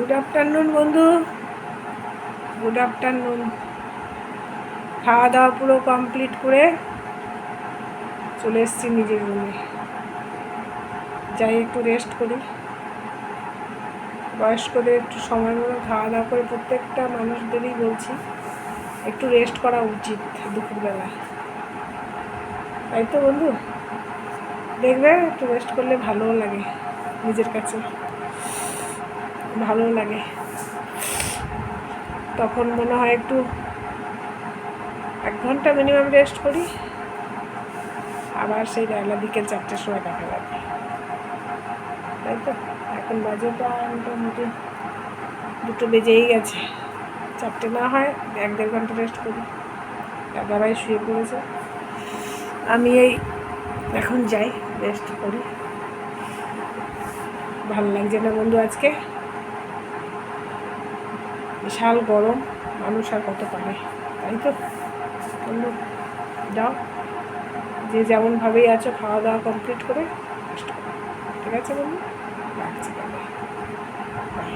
Good afternoon বন্ধু, good afternoon. খাওয়া দাওয়া পুরো কমপ্লিট করে চলে এসেছি নিজের রুমে। যাই একটু রেস্ট করি। বয়স্কদের একটু সময় মতো খাওয়া দাওয়া করে, প্রত্যেকটা মানুষদেরই বলছি একটু রেস্ট করা উচিত দুপুরবেলা, তাই তো বন্ধু? দেখবে একটু রেস্ট করলে ভালোও লাগে, নিজের কাছে ভালো লাগে। তখন মনে হয় একটু 1 ঘন্টা মিনিমাম রেস্ট করি, আবার সেই বেলা বিকেল 4টের সময় দেখা যাবে, তাই তো? এখন বাজে প্রায় মোটামুটি 2টো বেজেই গেছে। 4টে না হয় 1-1.5 ঘন্টা রেস্ট করি। দাদাভাই শুয়ে পড়েছে, আমি এই এখন যাই রেস্ট করি। ভালো লাগছে না বন্ধু, আজকে বিশাল গরম, মানুষ আর কত পারে, তাই তো বন্ধু? যাও, যে যেমনভাবেই আছো খাওয়া দাওয়া কমপ্লিট করে রেস্ট করো, ঠিক আছে বন্ধু? রাখছি তাহলে, বাই।